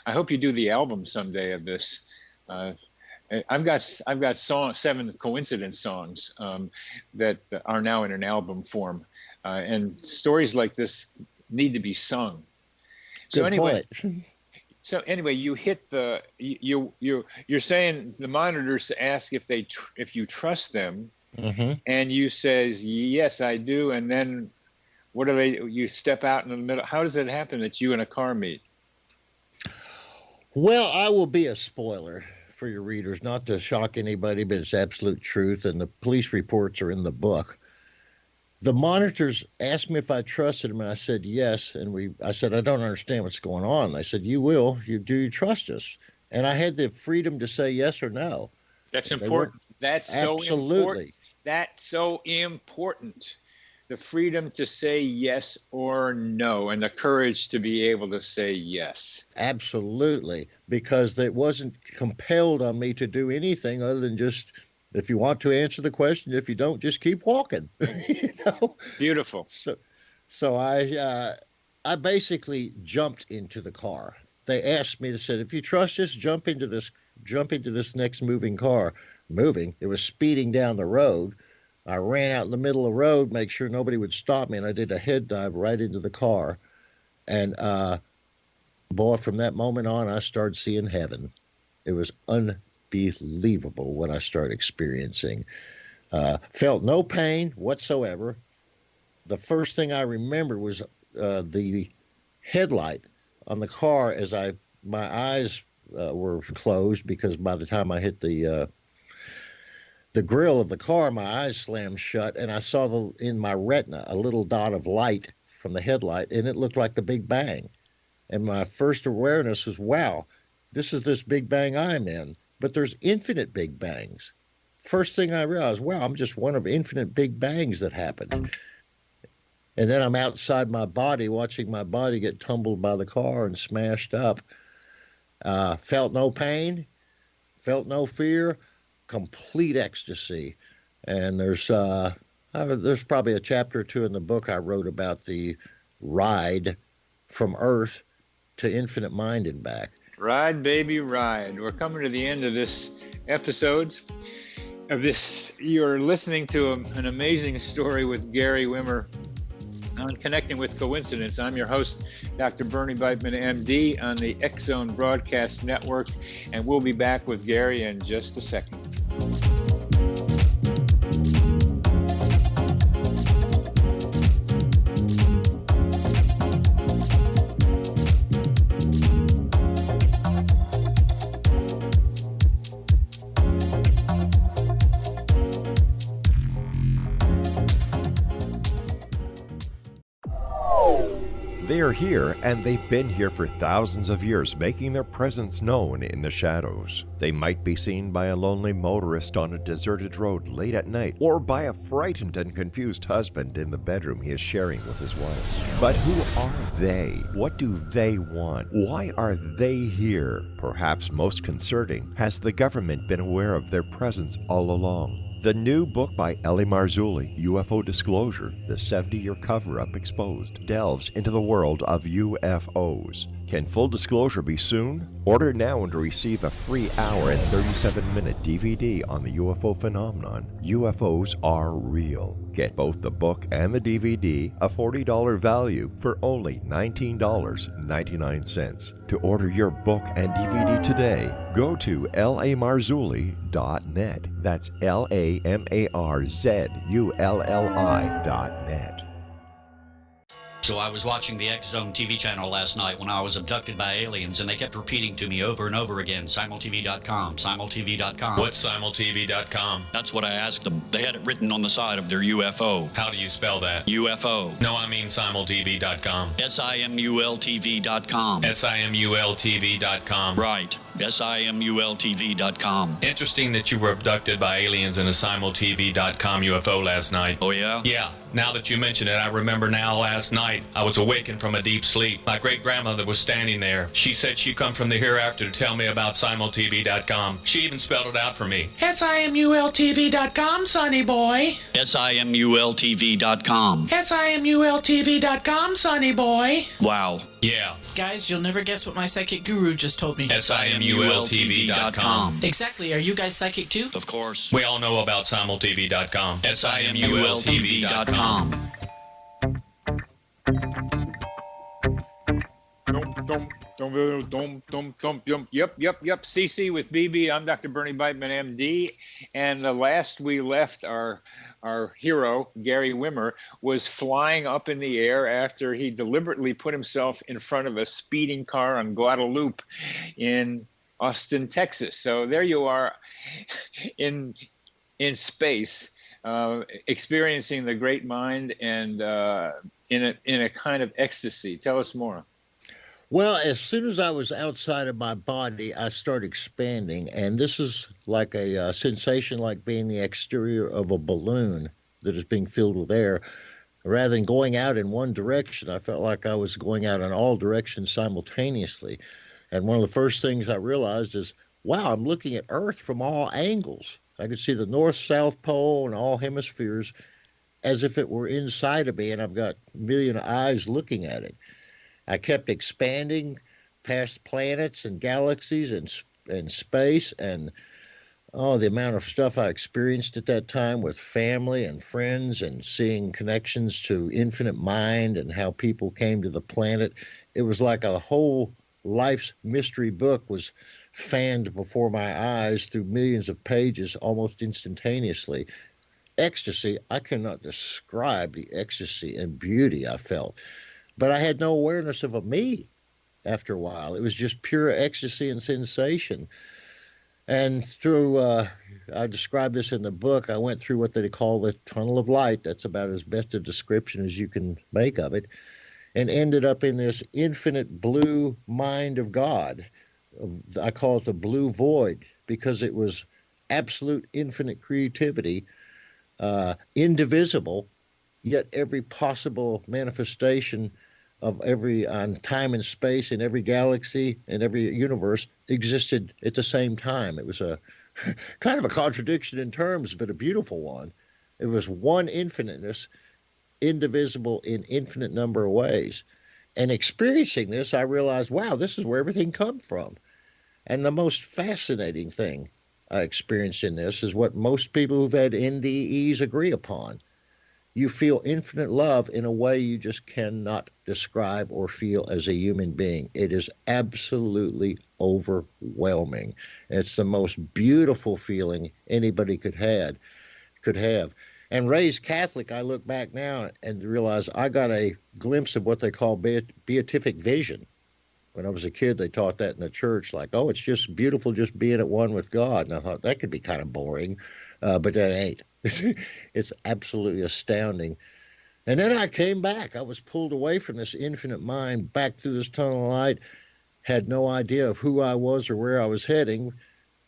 I hope you do the album someday of this. I've got 7 coincidence songs that are now in an album form, and stories like this need to be sung. So anyway, you hit the you're saying the monitors ask if you trust them, and you says yes, I do, and then what do they? You step out in the middle. How does it happen that you and a car meet? Well, I will be a spoiler for your readers, not to shock anybody, but it's absolute truth, and the police reports are in the book. The monitors asked me if I trusted them, and I said yes, and I said, I don't understand what's going on. They said, you will. Do you trust us? And I had the freedom to say yes or no. That's important. That's so important. That's so important. The freedom to say yes or no, and the courage to be able to say yes. Absolutely, because it wasn't compelled on me to do anything other than just, if you want to answer the question, if you don't, just keep walking. You know? Beautiful. So I basically jumped into the car. They asked me, they said, if you trust us, jump into this next moving car. It was speeding down the road. I ran out in the middle of the road, make sure nobody would stop me, and I did a head dive right into the car. And boy, from that moment on, I started seeing heaven. It was unbelievable what I started experiencing. Felt no pain whatsoever. The first thing I remember was the headlight on the car as my eyes were closed, because by the time I hit the grill of the car, my eyes slammed shut, and I saw in my retina a little dot of light from the headlight, and it looked like the Big Bang. And my first awareness was, wow, this is this Big Bang I'm in, but there's infinite Big Bangs. First thing I realized, wow, I'm just one of infinite Big Bangs that happened. And then I'm outside my body, watching my body get tumbled by the car and smashed up. Felt no pain, felt no fear, complete ecstasy. And there's probably a chapter or two in the book I wrote about the ride from Earth to infinite mind and back. Ride, baby, ride. We're coming to the end of this episode of this. You're listening to an amazing story with Gary Wimmer on Connecting with Coincidence. I'm your host, Dr. Bernie Beitman, MD, on the X-Zone Broadcast Network, and we'll be back with Gary in just a second. They are here, and they've been here for thousands of years, making their presence known in the shadows. They might be seen by a lonely motorist on a deserted road late at night, or by a frightened and confused husband in the bedroom he is sharing with his wife. But who are they? What do they want? Why are they here? Perhaps most concerning, has the government been aware of their presence all along? The new book by Ellie Marzulli, UFO Disclosure, the 70-year cover-up exposed, delves into the world of UFOs. Can full disclosure be soon? Order now and receive a free hour and 37-minute DVD on the UFO phenomenon. UFOs are real. Get both the book and the DVD, a $40 value, for only $19.99. To order your book and DVD today, go to lamarzulli.net. That's LAMARZULLI.net. So I was watching the X-Zone TV channel last night when I was abducted by aliens, and they kept repeating to me over and over again, simultv.com, simultv.com. What's simultv.com? That's what I asked them. They had it written on the side of their UFO. How do you spell that? UFO. No, I mean simultv.com. simultv.com. simultv.com. Right. simultv.com. Interesting that you were abducted by aliens in a simultv.com UFO last night. Oh, yeah? Yeah. Now that you mention it, I remember now last night I was awakened from a deep sleep. My great-grandmother was standing there. She said she come from the hereafter to tell me about simultv.com. She even spelled it out for me. SIMULTV.com, sonny boy. SIMULTV.com. SIMULTV.com, sonny boy. Wow. Yeah. Guys, you'll never guess what my psychic guru just told me. SIMULTV.com. Exactly. Are you guys psychic too? Of course. We all know about simultv.com. SIMULTV.com. Yep. CC with BB. I'm Dr. Bernie Beitman, MD. And the last we left our hero, Gary Wimmer, was flying up in the air after he deliberately put himself in front of a speeding car on Guadalupe in Austin, Texas. So there you are in space, experiencing the great mind and in a kind of ecstasy. Tell us more. Well, as soon as I was outside of my body, I started expanding, and this is like a sensation like being the exterior of a balloon that is being filled with air. Rather than going out in one direction, I felt like I was going out in all directions simultaneously. And one of the first things I realized is, wow, I'm looking at Earth from all angles. I could see the North, South Pole, and all hemispheres as if it were inside of me, and I've got a million eyes looking at it. I kept expanding past planets and galaxies and space, and the amount of stuff I experienced at that time with family and friends and seeing connections to infinite mind and how people came to the planet. It was like a whole life's mystery book was fanned before my eyes through millions of pages almost instantaneously. Ecstasy, I cannot describe the ecstasy and beauty I felt. But I had no awareness of a me after a while. It was just pure ecstasy and sensation. And through, I describe this in the book, I went through what they call the tunnel of light. That's about as best a description as you can make of it. And ended up in this infinite blue mind of God. I call it the blue void because it was absolute infinite creativity, indivisible, yet every possible manifestation of every time and space in every galaxy and every universe existed at the same time. It was a kind of a contradiction in terms, but a beautiful one. It was one infiniteness, indivisible in infinite number of ways. And experiencing this, I realized, wow, this is where everything comes from. And the most fascinating thing I experienced in this is what most people who've had NDEs agree upon. You feel infinite love in a way you just cannot describe or feel as a human being. It is absolutely overwhelming. It's the most beautiful feeling anybody could have. And raised Catholic, I look back now and realize I got a glimpse of what they call beatific vision. When I was a kid, they taught that in the church, like, oh, it's just beautiful just being at one with God. And I thought that could be kind of boring, but that ain't. It's absolutely astounding. And then I came back. I was pulled away from this infinite mind back through this tunnel of light, had no idea of who I was or where I was heading,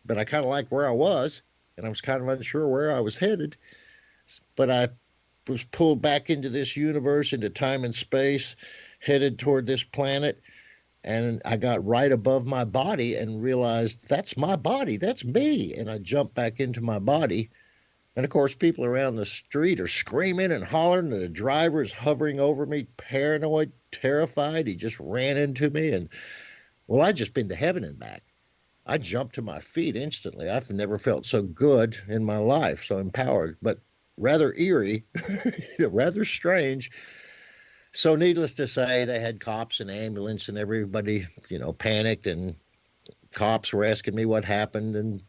but I kind of liked where I was, and I was kind of unsure where I was headed. But I was pulled back into this universe, into time and space, headed toward this planet, and I got right above my body and realized that's my body, that's me. And I jumped back into my body. And, of course, people around the street are screaming and hollering, and the driver is hovering over me, paranoid, terrified. He just ran into me. And, well, I'd just been to heaven and back. I jumped to my feet instantly. I've never felt so good in my life, so empowered, but rather eerie, rather strange. So needless to say, they had cops and ambulance, and everybody, panicked, and cops were asking me what happened, and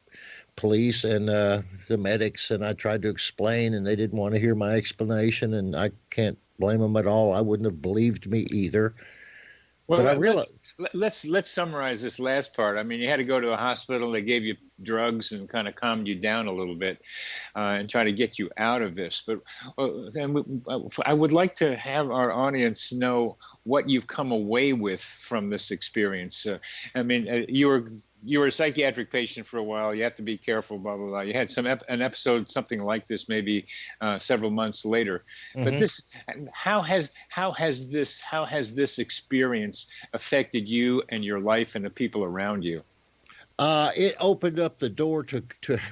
police and the medics, and I tried to explain, and they didn't want to hear my explanation, and I can't blame them at all. I wouldn't have believed me either. Well, but I realized... Let's summarize this last part. I mean, you had to go to a hospital. They gave you drugs and kind of calmed you down a little bit and try to get you out of this. But I would like to have our audience know what you've come away with from this experience. I mean, you were a psychiatric patient for a while. You have to be careful, blah, blah, blah. You had an episode, something like this, maybe several months later. But this, how has this experience affected you and your life and the people around you? It opened up the door to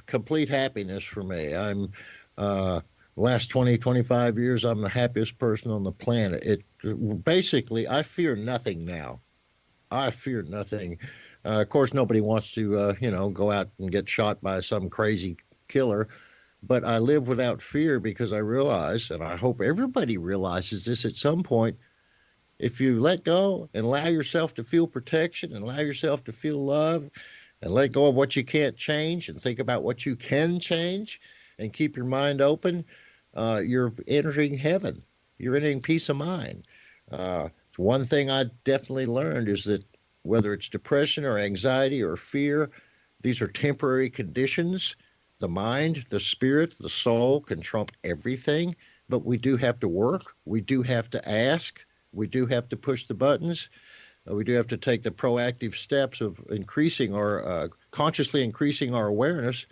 complete happiness for me. I'm last 20, 25 years, I'm the happiest person on the planet. Basically, I fear nothing now. I fear nothing. Of course, nobody wants to, go out and get shot by some crazy killer. But I live without fear because I realize, and I hope everybody realizes this at some point, if you let go and allow yourself to feel protection and allow yourself to feel love and let go of what you can't change and think about what you can change and keep your mind open, you're entering heaven. You're entering peace of mind. One thing I definitely learned is that whether it's depression or anxiety or fear, these are temporary conditions. The mind, the spirit, the soul can trump everything, but we do have to work. We do have to ask. We do have to push the buttons. We do have to take the proactive steps of increasing our, consciously increasing our awareness,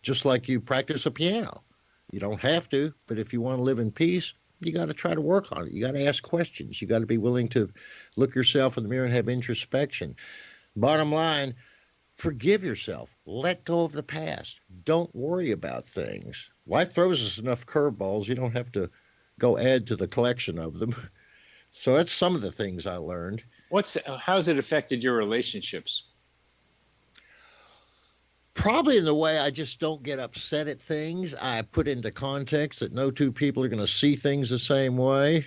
just like you practice a piano. You don't have to, but if you want to live in peace, you got to try to work on it. You got to ask questions. You got to be willing to look yourself in the mirror and have introspection. Bottom line, forgive yourself. Let go of the past. Don't worry about things. Life throws us enough curveballs. You don't have to go add to the collection of them. So that's some of the things I learned. How's it affected your relationships? Probably in the way I just don't get upset at things. I put into context that no two people are going to see things the same way.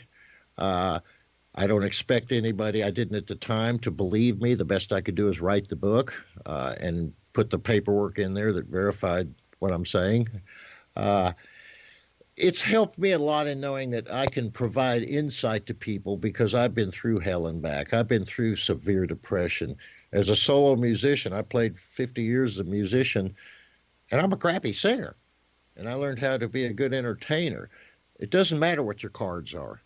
I don't expect anybody, I didn't at the time, to believe me. The best I could do is write the book and put the paperwork in there that verified what I'm saying. It's helped me a lot in knowing that I can provide insight to people because I've been through hell and back. I've been through severe depression. As a solo musician, I played 50 years as a musician, and I'm a crappy singer. And I learned how to be a good entertainer. It doesn't matter what your cards are.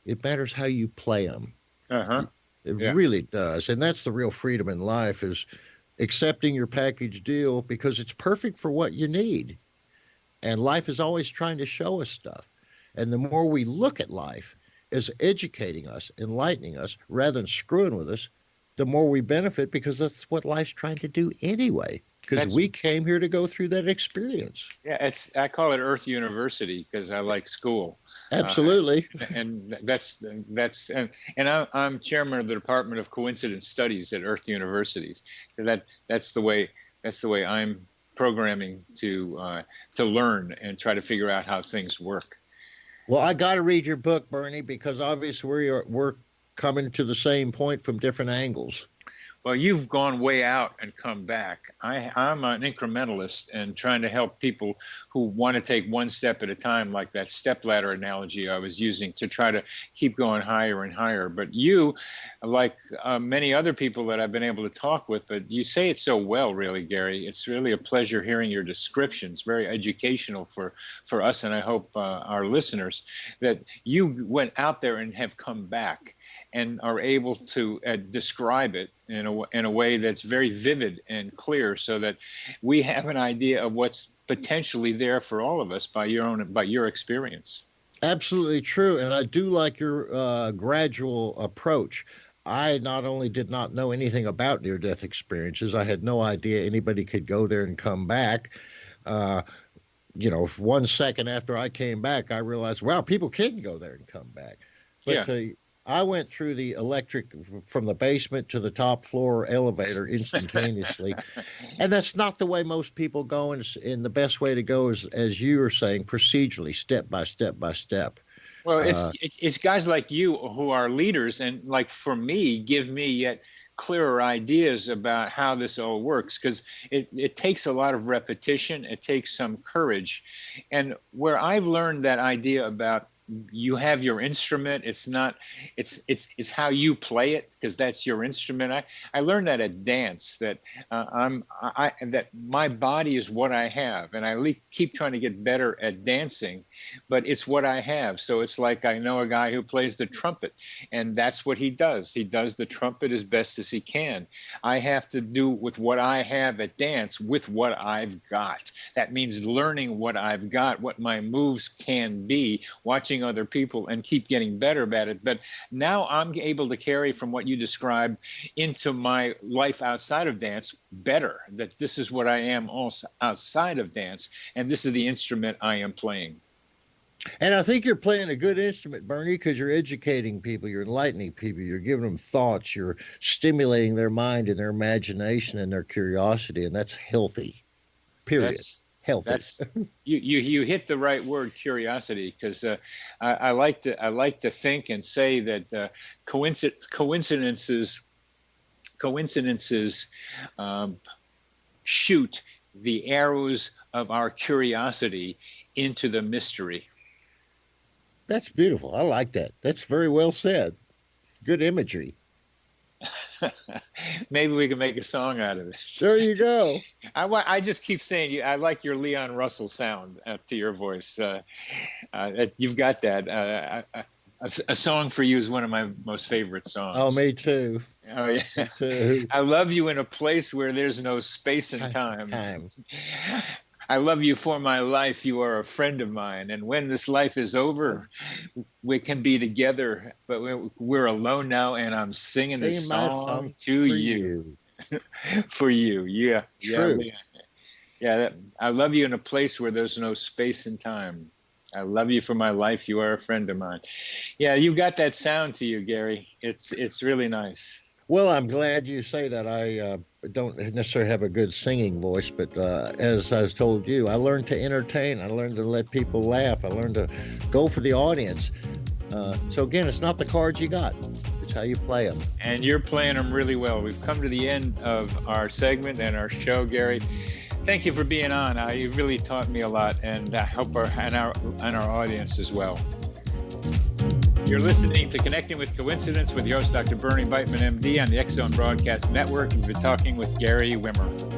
It matters how you play them. It really does. And that's the real freedom in life, is accepting your package deal because it's perfect for what you need. And life is always trying to show us stuff. And the more we look at life as educating us, enlightening us, rather than screwing with us, the more we benefit, because that's what life's trying to do anyway. Because we came here to go through that experience. Yeah, I call it Earth University because I like school. Absolutely. And I'm chairman of the Department of Coincidence Studies at Earth Universities. That's the way I'm programming to learn and try to figure out how things work. Well, I got to read your book, Bernie, because obviously we're coming to the same point from different angles. Well, you've gone way out and come back. I'm an incrementalist and trying to help people who want to take one step at a time, like that stepladder analogy I was using, to try to keep going higher and higher. But you, like many other people that I've been able to talk with, but you say it so well, really, Gary. It's really a pleasure hearing your descriptions, very educational for us, and I hope our listeners, that you went out there and have come back and are able to describe it in a way that's very vivid and clear, so that we have an idea of what's potentially there for all of us by your experience. Absolutely true. And I do like your gradual approach. I not only did not know anything about near-death experiences, I had no idea anybody could go there and come back. 1 second after I came back, I realized, wow, people can go there and come back. But I went through the electric from the basement to the top floor elevator instantaneously. And that's not the way most people go. And the best way to go is, as you were saying, procedurally, step by step by step. Well, it's guys like you who are leaders, and like for me, give me yet clearer ideas about how this all works, because it takes a lot of repetition. It takes some courage. And where I've learned that idea about you have your instrument. It's not, it's how you play it, because that's your instrument. I learned that at dance, that that my body is what I have, and I keep trying to get better at dancing, but it's what I have. So it's like, I know a guy who plays the trumpet, and that's what he does. He does the trumpet as best as he can. I have to do with what I have at dance with what I've got. That means learning what I've got, what my moves can be, watching other people, and keep getting better at it. But now I'm able to carry from what you described into my life outside of dance better, that this is what I am also outside of dance, and this is the instrument I am playing. And I think you're playing a good instrument, Bernie, because you're educating people, you're enlightening people, you're giving them thoughts, you're stimulating their mind and their imagination and their curiosity, and that's healthy. Period. Healthy. That's you hit the right word, curiosity, because I like to think and say that coincidences shoot the arrows of our curiosity into the mystery. That's beautiful. I like that. That's very well said. Good imagery. Maybe we can make a song out of it. There you go. I just keep saying, I like your Leon Russell sound to your voice. You've got that. A Song for You is one of my most favorite songs. Oh, me too. Oh, yeah. Me too. I love you in a place where there's no space and time. I love you for my life. You are a friend of mine. And when this life is over, we can be together. But we're alone now, and I'm singing this song to you. For you. Yeah. True. Yeah. I love you in a place where there's no space and time. I love you for my life. You are a friend of mine. Yeah, you got that sound to you, Gary. It's really nice. Well, I'm glad you say that. I don't necessarily have a good singing voice, but as I was told you, I learned to entertain. I learned to let people laugh. I learned to go for the audience. So again, it's not the cards you got. It's how you play them. And you're playing them really well. We've come to the end of our segment and our show, Gary. Thank you for being on. You really taught me a lot, and I hope our audience as well. You're listening to Connecting with Coincidence with your host, Dr. Bernie Beitman, MD, on the X Zone Broadcast Network. We've been talking with Gary Wimmer.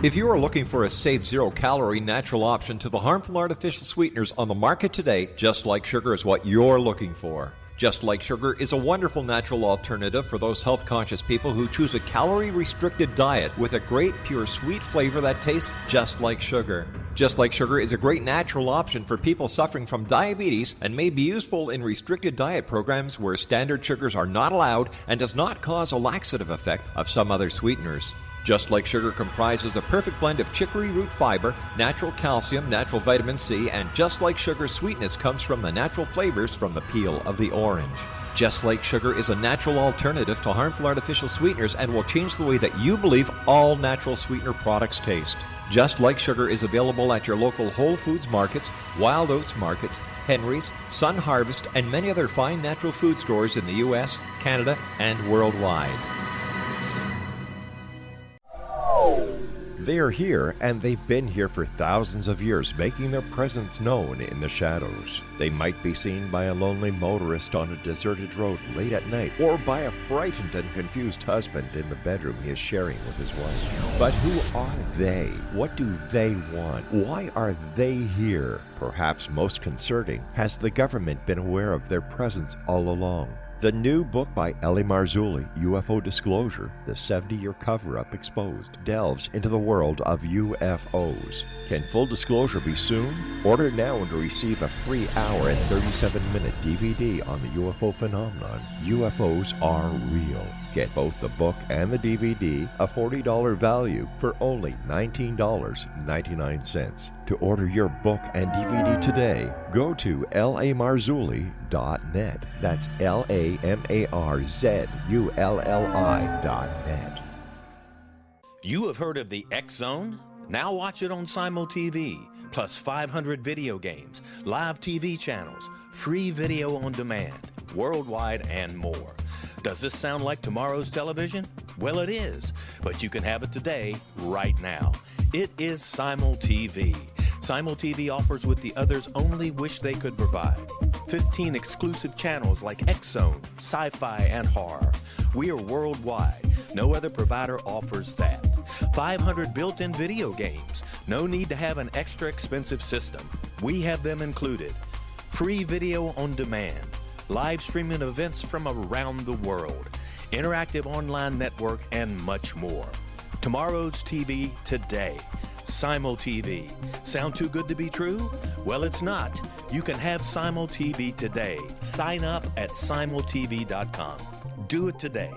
If you are looking for a safe, zero-calorie, natural option to the harmful artificial sweeteners on the market today, Just Like Sugar is what you're looking for. Just Like Sugar is a wonderful natural alternative for those health-conscious people who choose a calorie-restricted diet with a great, pure, sweet flavor that tastes just like sugar. Just Like Sugar is a great natural option for people suffering from diabetes and may be useful in restricted diet programs where standard sugars are not allowed and does not cause a laxative effect of some other sweeteners. Just Like Sugar comprises a perfect blend of chicory root fiber, natural calcium, natural vitamin C, and Just Like Sugar's sweetness comes from the natural flavors from the peel of the orange. Just Like Sugar is a natural alternative to harmful artificial sweeteners and will change the way that you believe all natural sweetener products taste. Just Like Sugar is available at your local Whole Foods markets, Wild Oats markets, Henry's, Sun Harvest, and many other fine natural food stores in the U.S., Canada, and worldwide. They are here, and they've been here for thousands of years, making their presence known in the shadows. They might be seen by a lonely motorist on a deserted road late at night, or by a frightened and confused husband in the bedroom he is sharing with his wife. But who are they? What do they want? Why are they here? Perhaps most concerning, has the government been aware of their presence all along? The new book by Ellie Marzulli, UFO Disclosure, the 70-year cover-up exposed, delves into the world of UFOs. Can full disclosure be soon? Order now and receive a free hour and 37-minute DVD on the UFO phenomenon. UFOs are real. Get both the book and the DVD, a $40 value, for only $19.99. To order your book and DVD today, go to lamarzulli.net. That's LAMARZULLI.net. You have heard of the X Zone? Now watch it on Simul TV, plus 500 video games, live TV channels, free video on demand, worldwide, and more. Does this sound like tomorrow's television? Well, it is, but you can have it today, right now. It is Simul TV. Simul TV offers what the others only wish they could provide. 15 exclusive channels like X Zone, sci-fi, and horror. We are worldwide. No other provider offers that. 500 built-in video games. No need to have an extra expensive system. We have them included. Free video on demand. Live streaming events from around the world. Interactive online network, and much more. Tomorrow's TV today. Simul TV. Sound too good to be true? Well, it's not. You can have Simul TV today. Sign up at simultv.com. Do it today.